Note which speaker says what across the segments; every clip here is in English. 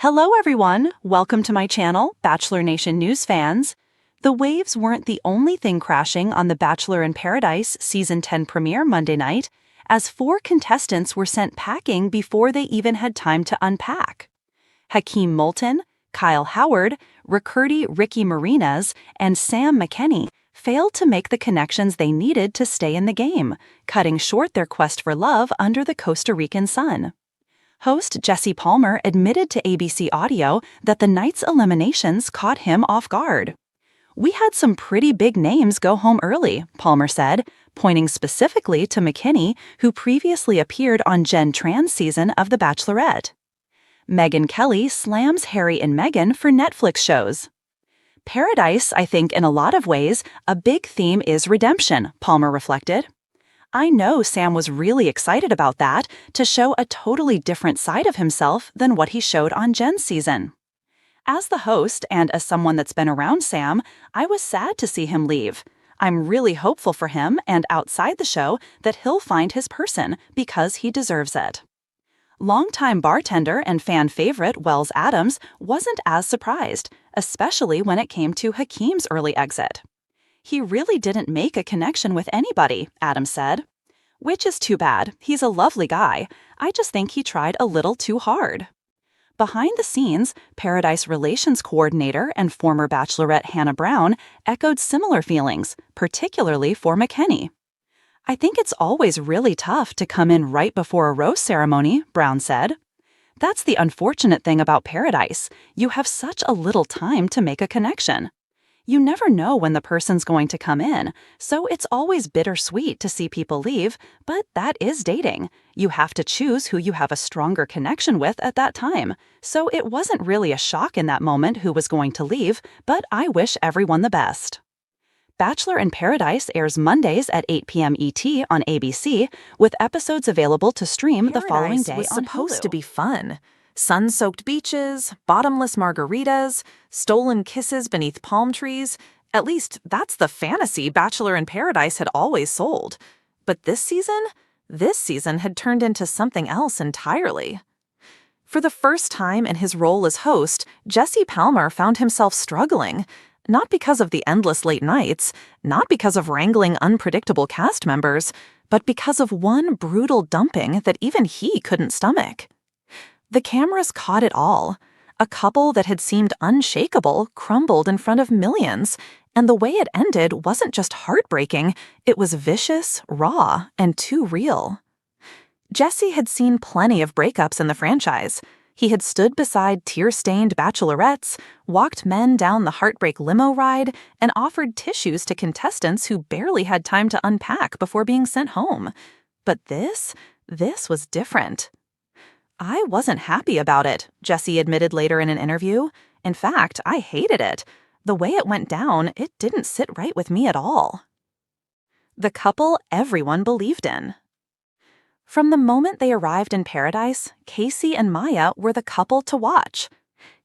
Speaker 1: Hello everyone, welcome to my channel, Bachelor Nation News fans. The waves weren't the only thing crashing on the Bachelor in Paradise Season 10 premiere Monday night, as 4 contestants were sent packing before they even had time to unpack. Hakeem Moulton, Kyle Howard, Ricky Marinas, and Sam McKenney failed to make the connections they needed to stay in the game, cutting short their quest for love under the Costa Rican sun. Host Jesse Palmer admitted to ABC Audio that the night's eliminations caught him off guard. "We had some pretty big names go home early," Palmer said, pointing specifically to McKinney, who previously appeared on Jen Tran's season of The Bachelorette. Megyn Kelly slams Harry and Meghan for Netflix shows. "Paradise, I think in a lot of ways, a big theme is redemption," Palmer reflected. "I know Sam was really excited about that, to show a totally different side of himself than what he showed on Jen's season. As the host and as someone that's been around Sam, I was sad to see him leave. I'm really hopeful for him and outside the show that he'll find his person because he deserves it." Longtime bartender and fan favorite Wells Adams wasn't as surprised, especially when it came to Hakeem's early exit. "He really didn't make a connection with anybody," Adams said. "Which is too bad. He's a lovely guy. I just think he tried a little too hard." Behind the scenes, Paradise Relations Coordinator and former Bachelorette Hannah Brown echoed similar feelings, particularly for McKenney. "I think it's always really tough to come in right before a rose ceremony," Brown said. "That's the unfortunate thing about Paradise. You have such a little time to make a connection. You never know when the person's going to come in, so it's always bittersweet to see people leave, but that is dating. You have to choose who you have a stronger connection with at that time, so it wasn't really a shock in that moment who was going to leave, but I wish everyone the best." Bachelor in Paradise airs Mondays at 8 p.m. ET on ABC, with episodes available to stream the following day on Hulu.
Speaker 2: Was supposed to be fun. Sun-soaked beaches, bottomless margaritas, stolen kisses beneath palm trees. At least that's the fantasy Bachelor in Paradise had always sold. But this season had turned into something else entirely. For the first time in his role as host, Jesse Palmer found himself struggling. Not because of the endless late nights, not because of wrangling unpredictable cast members, but because of one brutal dumping that even he couldn't stomach. The cameras caught it all. A couple that had seemed unshakable crumbled in front of millions, and the way it ended wasn't just heartbreaking, it was vicious, raw, and too real. Jesse had seen plenty of breakups in the franchise. He had stood beside tear-stained bachelorettes, walked men down the Heartbreak limo ride, and offered tissues to contestants who barely had time to unpack before being sent home. But this was different. "I wasn't happy about it," Jesse admitted later in an interview. "In fact, I hated it. The way it went down, it didn't sit right with me at all." The couple everyone believed in. From the moment they arrived in Paradise, Casey and Maya were the couple to watch.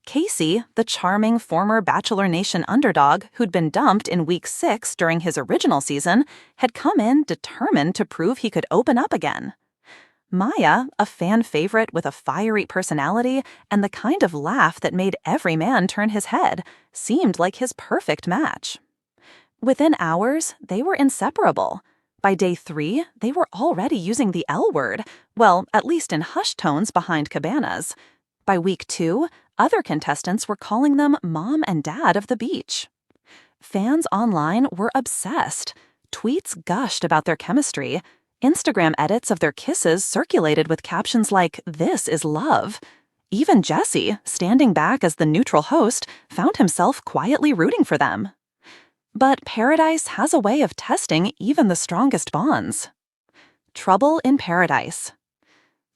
Speaker 2: Casey, the charming former Bachelor Nation underdog who'd been dumped in week 6 during his original season, had come in determined to prove he could open up again. Maya, a fan favorite with a fiery personality and the kind of laugh that made every man turn his head, seemed like his perfect match. Within hours, they were inseparable. By day 3, they were already using the L word, well, at least in hushed tones behind cabanas. By week 2, other contestants were calling them Mom and Dad of the beach. Fans online were obsessed. Tweets gushed about their chemistry. Instagram edits of their kisses circulated with captions like, "This is love." Even Jesse, standing back as the neutral host, found himself quietly rooting for them. But Paradise has a way of testing even the strongest bonds. Trouble in Paradise.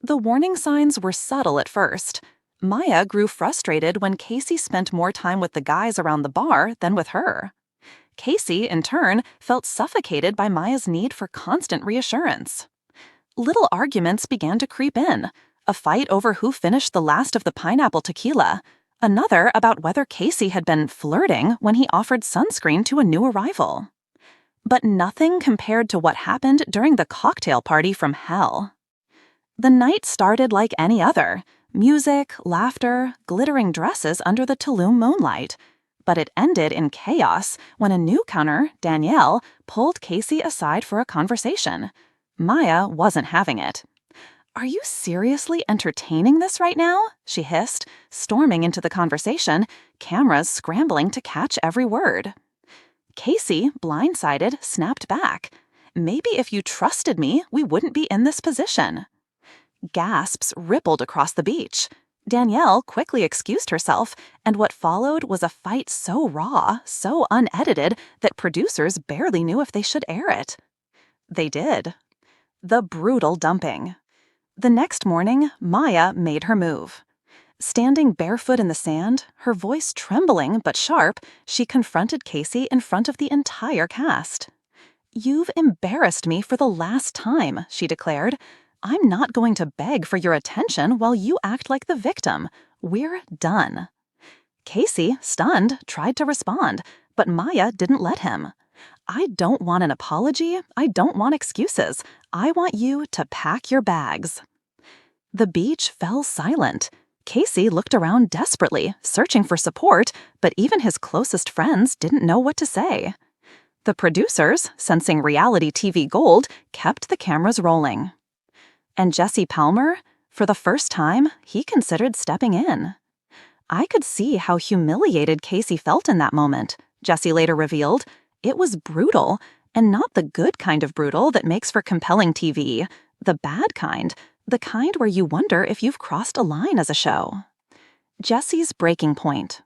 Speaker 2: The warning signs were subtle at first. Maya grew frustrated when Casey spent more time with the guys around the bar than with her. Casey, in turn, felt suffocated by Maya's need for constant reassurance. Little arguments began to creep in. A fight over who finished the last of the pineapple tequila. Another about whether Casey had been flirting when he offered sunscreen to a new arrival. But nothing compared to what happened during the cocktail party from hell. The night started like any other. Music, laughter, glittering dresses under the Tulum moonlight. But it ended in chaos when a newcomer, Danielle, pulled Casey aside for a conversation. Maya wasn't having it. "Are you seriously entertaining this right now?" she hissed, storming into the conversation, cameras scrambling to catch every word. Casey, blindsided, snapped back. "Maybe if you trusted me, we wouldn't be in this position." Gasps rippled across the beach. Danielle quickly excused herself, and what followed was a fight so raw, so unedited, that producers barely knew if they should air it. They did. The brutal dumping. The next morning, Maya made her move. Standing barefoot in the sand, her voice trembling but sharp, she confronted Casey in front of the entire cast. "You've embarrassed me for the last time," she declared. "I'm not going to beg for your attention while you act like the victim. We're done." Casey, stunned, tried to respond, but Maya didn't let him. "I don't want an apology. I don't want excuses. I want you to pack your bags." The beach fell silent. Casey looked around desperately, searching for support, but even his closest friends didn't know what to say. The producers, sensing reality TV gold, kept the cameras rolling. And Jesse Palmer, for the first time, he considered stepping in. "I could see how humiliated Casey felt in that moment," Jesse later revealed. "It was brutal, and not the good kind of brutal that makes for compelling TV, the bad kind, the kind where you wonder if you've crossed a line as a show." Jesse's breaking point.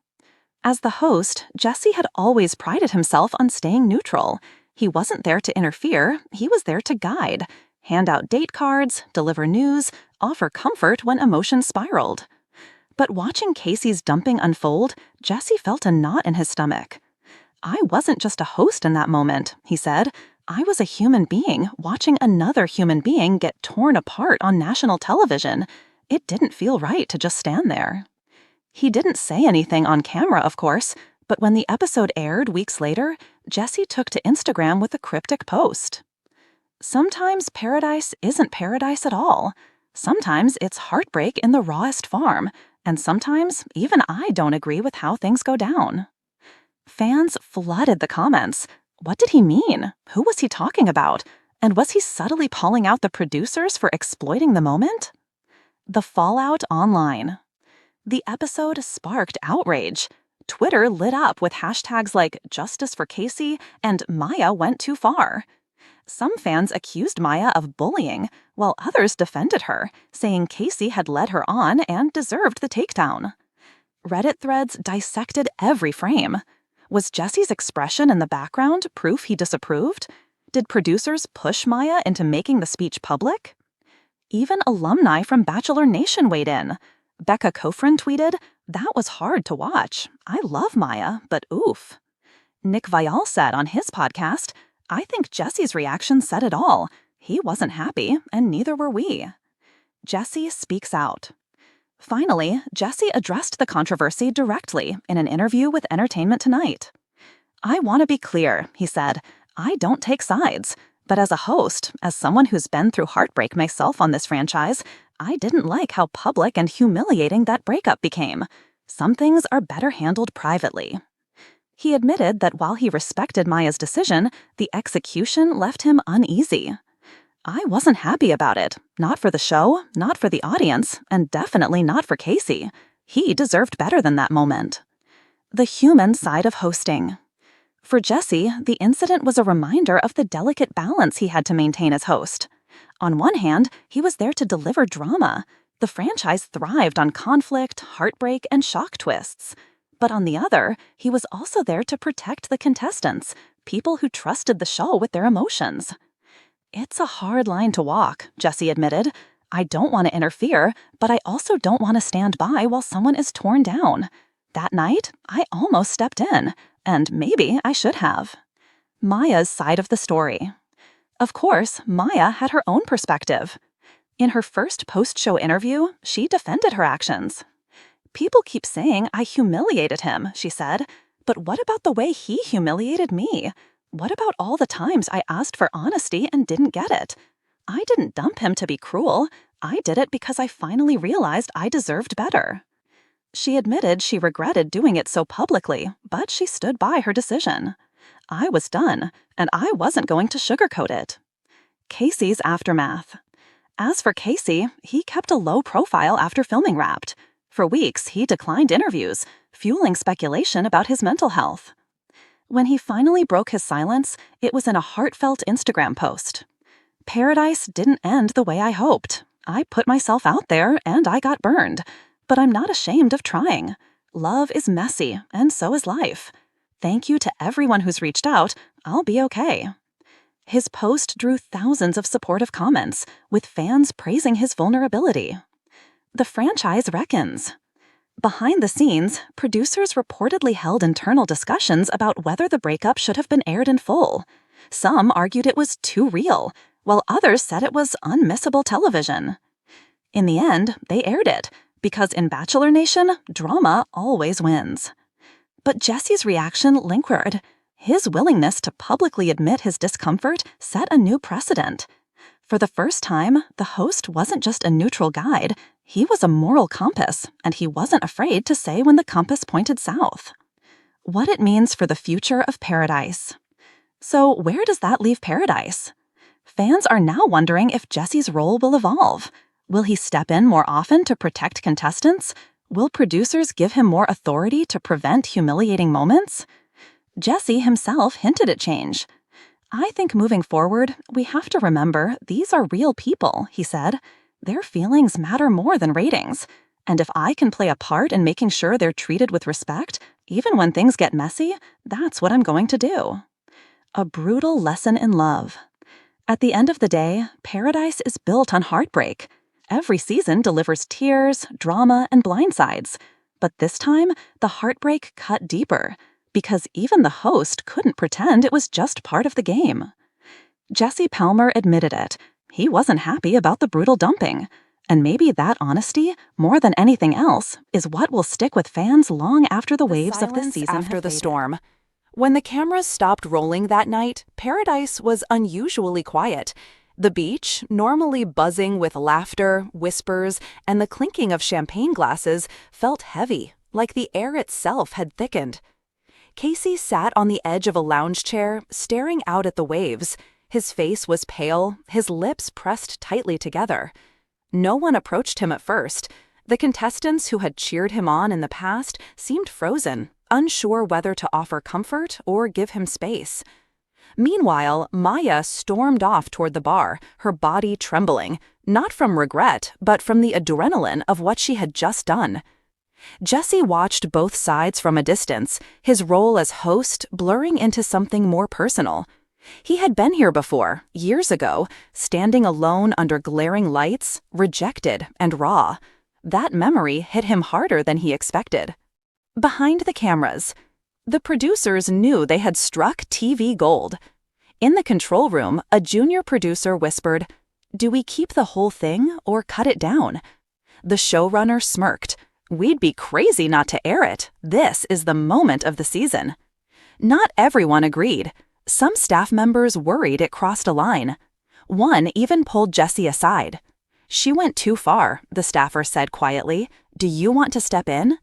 Speaker 2: As the host, Jesse had always prided himself on staying neutral. He wasn't there to interfere, he was there to guide, hand out date cards, deliver news, offer comfort when emotions spiraled. But watching Casey's dumping unfold, Jesse felt a knot in his stomach. "I wasn't just a host in that moment," he said. "I was a human being watching another human being get torn apart on national television. It didn't feel right to just stand there." He didn't say anything on camera, of course, but when the episode aired weeks later, Jesse took to Instagram with a cryptic post. "Sometimes paradise isn't paradise at all. Sometimes it's heartbreak in the rawest form, and sometimes even I don't agree with how things go down." Fans flooded the comments. What did he mean? Who was he talking about? And was he subtly calling out the producers for exploiting the moment? The fallout online. The episode sparked outrage. Twitter lit up with hashtags like "Justice for Casey" and "Maya went too far." Some fans accused Maya of bullying, while others defended her, saying Casey had led her on and deserved the takedown. Reddit threads dissected every frame. Was Jesse's expression in the background proof he disapproved? Did producers push Maya into making the speech public? Even alumni from Bachelor Nation weighed in. Becca Kofrin tweeted, "That was hard to watch. I love Maya, but oof." Nick Viall said on his podcast, "I think Jesse's reaction said it all. He wasn't happy, and neither were we." Jesse speaks out. Finally, Jesse addressed the controversy directly in an interview with Entertainment Tonight. "I want to be clear," he said. "I don't take sides. But as a host, as someone who's been through heartbreak myself on this franchise, I didn't like how public and humiliating that breakup became. Some things are better handled privately." He admitted that while he respected Maya's decision, the execution left him uneasy. "I wasn't happy about it. Not for the show, not for the audience, and definitely not for Casey. He deserved better than that moment." The human side of hosting. For Jesse, the incident was a reminder of the delicate balance he had to maintain as host. On one hand, he was there to deliver drama. The franchise thrived on conflict, heartbreak, and shock twists. But on the other, he was also there to protect the contestants, people who trusted the show with their emotions. "It's a hard line to walk," Jesse admitted. "I don't want to interfere, but I also don't want to stand by while someone is torn down. That night, I almost stepped in, and maybe I should have." Maya's side of the story. Of course, Maya had her own perspective. In her first post-show interview, she defended her actions. "People keep saying I humiliated him," she said. "But what about the way he humiliated me? What about all the times I asked for honesty and didn't get it? I didn't dump him to be cruel.
Speaker 1: I did it because I finally realized I deserved better. She admitted she regretted doing it so publicly, but she stood by her decision. I was done, and I wasn't going to sugarcoat it. Casey's aftermath. As for Casey, he kept a low profile after filming Wrapped. For weeks, he declined interviews, fueling speculation about his mental health. When he finally broke his silence, it was in a heartfelt Instagram post. Paradise didn't end the way I hoped. I put myself out there and I got burned. But I'm not ashamed of trying. Love is messy, and so is life. Thank you to everyone who's reached out. I'll be okay. His post drew thousands of supportive comments, with fans praising his vulnerability. The franchise reckons. Behind the scenes, producers reportedly held internal discussions about whether the breakup should have been aired in full. Some argued it was too real, while others said it was unmissable television. In the end, they aired it, because in Bachelor Nation, drama always wins. But Jesse's reaction lingered. His willingness to publicly admit his discomfort set a new precedent. For the first time, the host wasn't just a neutral guide, he was a moral compass, and he wasn't afraid to say when the compass pointed south. What it means for the future of Paradise. So where does that leave Paradise? Fans are now wondering if Jesse's role will evolve. Will he step in more often to protect contestants? Will producers give him more authority to prevent humiliating moments? Jesse himself hinted at change. I think moving forward, we have to remember these are real people, he said. Their feelings matter more than ratings. And if I can play a part in making sure they're treated with respect, even when things get messy, that's what I'm going to do. A brutal lesson in love. At the end of the day, Paradise is built on heartbreak. Every season delivers tears, drama, and blindsides. But this time, the heartbreak cut deeper, because even the host couldn't pretend it was just part of the game. Jesse Palmer admitted it. He wasn't happy about the brutal dumping. And maybe that honesty, more than anything else, is what will stick with fans long after the waves of this season
Speaker 2: after
Speaker 1: have
Speaker 2: the
Speaker 1: faded.
Speaker 2: storm. When the cameras stopped rolling that night, Paradise was unusually quiet. The beach, normally buzzing with laughter, whispers, and the clinking of champagne glasses, felt heavy, like the air itself had thickened. Casey sat on the edge of a lounge chair, staring out at the waves. His face was pale, his lips pressed tightly together. No one approached him at first. The contestants who had cheered him on in the past seemed frozen, unsure whether to offer comfort or give him space. Meanwhile, Maya stormed off toward the bar, her body trembling, not from regret, but from the adrenaline of what she had just done. Jesse watched both sides from a distance, his role as host blurring into something more personal. He had been here before, years ago, standing alone under glaring lights, rejected and raw. That memory hit him harder than he expected. Behind the cameras, the producers knew they had struck TV gold. In the control room, a junior producer whispered, "Do we keep the whole thing or cut it down?" The showrunner smirked. "We'd be crazy not to air it. This is the moment of the season." Not everyone agreed. Some staff members worried it crossed a line. One even pulled Jessie aside. "She went too far," the staffer said quietly. "Do you want to step in?"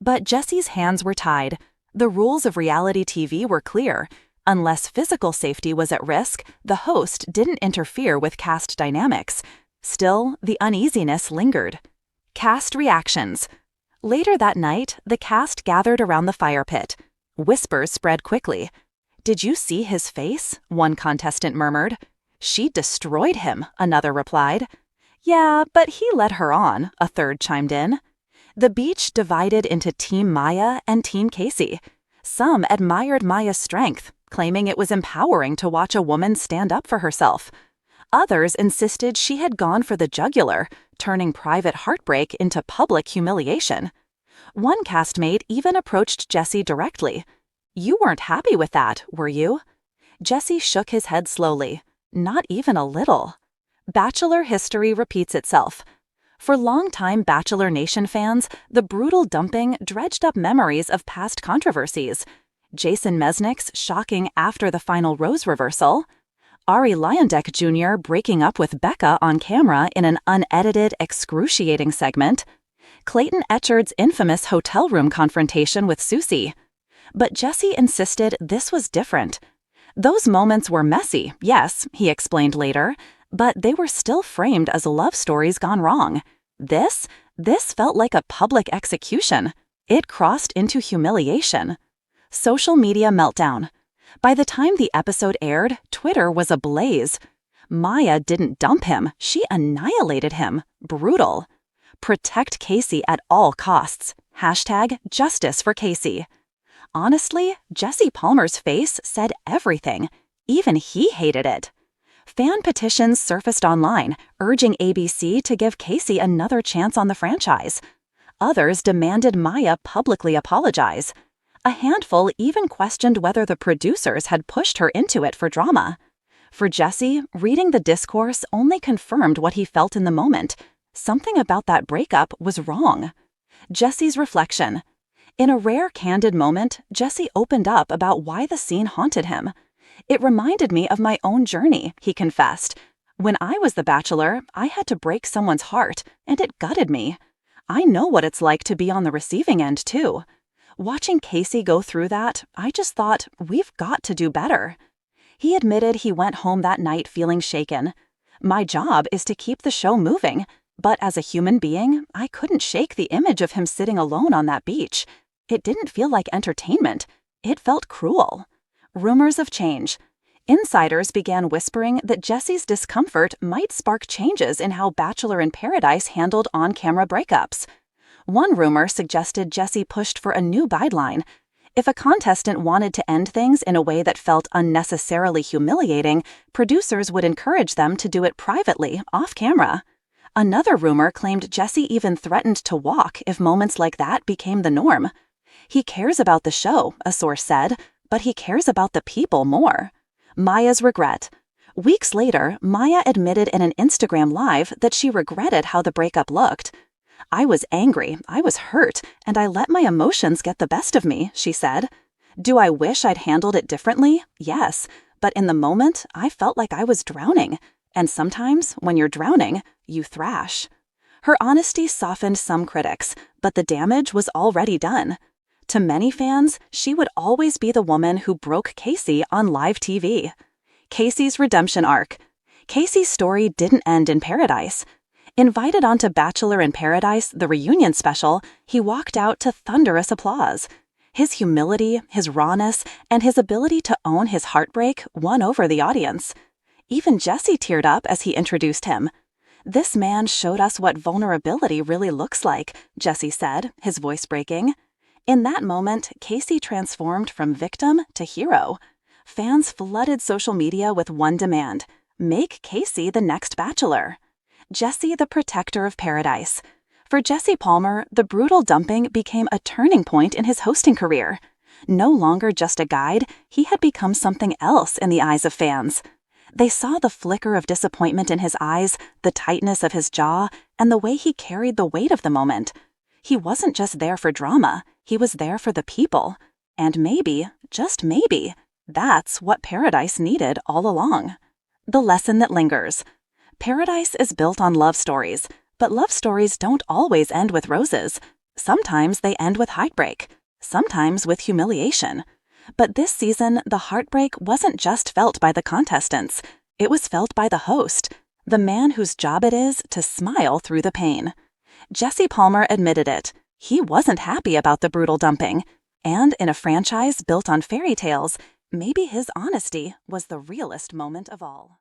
Speaker 2: But Jessie's hands were tied. The rules of reality TV were clear. Unless physical safety was at risk, the host didn't interfere with cast dynamics. Still, the uneasiness lingered. Cast reactions. Later that night, the cast gathered around the fire pit. Whispers spread quickly. "Did you see his face?" one contestant murmured. "She destroyed him," another replied. "Yeah, but he led her on," a third chimed in. The beach divided into Team Maya and Team Casey. Some admired Maya's strength, claiming it was empowering to watch a woman stand up for herself. Others insisted she had gone for the jugular, turning private heartbreak into public humiliation. One castmate even approached Jesse directly. "You weren't happy with that, were you?" Jesse shook his head slowly. "Not even a little." Bachelor history repeats itself. For longtime Bachelor Nation fans, the brutal dumping dredged up memories of past controversies. Jason Mesnick's shocking after the final rose reversal.
Speaker 1: Ari Leyendeck Jr. breaking up with Becca on camera in an unedited, excruciating segment, Clayton Etchard's infamous hotel room confrontation with Susie. But Jesse insisted this was different. Those moments were messy, yes, he explained later, but they were still framed as love stories gone wrong. This felt like a public execution. It crossed into humiliation. Social media meltdown. By the time the episode aired, Twitter was ablaze. Maya didn't dump him, she annihilated him. Brutal. Protect Casey at all costs. #justice for Casey. Honestly, Jesse Palmer's face said everything. Even he hated it. Fan petitions surfaced online, urging ABC to give Casey another chance on the franchise. Others demanded Maya publicly apologize. A handful even questioned whether the producers had pushed her into it for drama. For Jesse, reading the discourse only confirmed what he felt in the moment. Something about that breakup was wrong. Jesse's reflection. In a rare candid moment, Jesse opened up about why the scene haunted him. It reminded me of my own journey, he confessed. When I was the Bachelor, I had to break someone's heart, and it gutted me. I know what it's like to be on the receiving end, too. Watching Casey go through that, I just thought, we've got to do better. He admitted he went home that night feeling shaken. My job is to keep the show moving, but as a human being, I couldn't shake the image of him sitting alone on that beach. It didn't feel like entertainment. It felt cruel. Rumors of change. Insiders began whispering that Jesse's discomfort might spark changes in how Bachelor in Paradise handled on-camera breakups. One rumor suggested Jesse pushed for a new guideline. If a contestant wanted to end things in a way that felt unnecessarily humiliating, producers would encourage them to do it privately, off-camera. Another rumor claimed Jesse even threatened to walk if moments like that became the norm. He cares about the show, a source said, but he cares about the people more. Maya's regret. Weeks later, Maya admitted in an Instagram Live that she regretted how the breakup looked. I was angry, I was hurt, and I let my emotions get the best of me, she said. Do I wish I'd handled it differently? Yes, but in the moment, I felt like I was drowning. And sometimes, when you're drowning, you thrash. Her honesty softened some critics, but the damage was already done. To many fans, she would always be the woman who broke Casey on live TV. Casey's redemption arc. Casey's story didn't end in paradise. Invited onto Bachelor in Paradise, the reunion special, he walked out to thunderous applause. His humility, his rawness, and his ability to own his heartbreak won over the audience. Even Jesse teared up as he introduced him. This man showed us what vulnerability really looks like, Jesse said, his voice breaking. In that moment, Casey transformed from victim to hero. Fans flooded social media with one demand: make Casey the next Bachelor. Jesse the protector of paradise. For Jesse Palmer, the brutal dumping became a turning point in his hosting career. No longer just a guide, he had become something else in the eyes of fans. They saw the flicker of disappointment in his eyes, the tightness of his jaw, and the way he carried the weight of the moment. He wasn't just there for drama, he was there for the people. And maybe, just maybe, that's what Paradise needed all along. The lesson that lingers. Paradise is built on love stories, but love stories don't always end with roses. Sometimes they end with heartbreak, sometimes with humiliation. But this season, the heartbreak wasn't just felt by the contestants. It was felt by the host, the man whose job it is to smile through the pain. Jesse Palmer admitted it. He wasn't happy about the brutal dumping. And in a franchise built on fairy tales, maybe his honesty was the realest moment of all.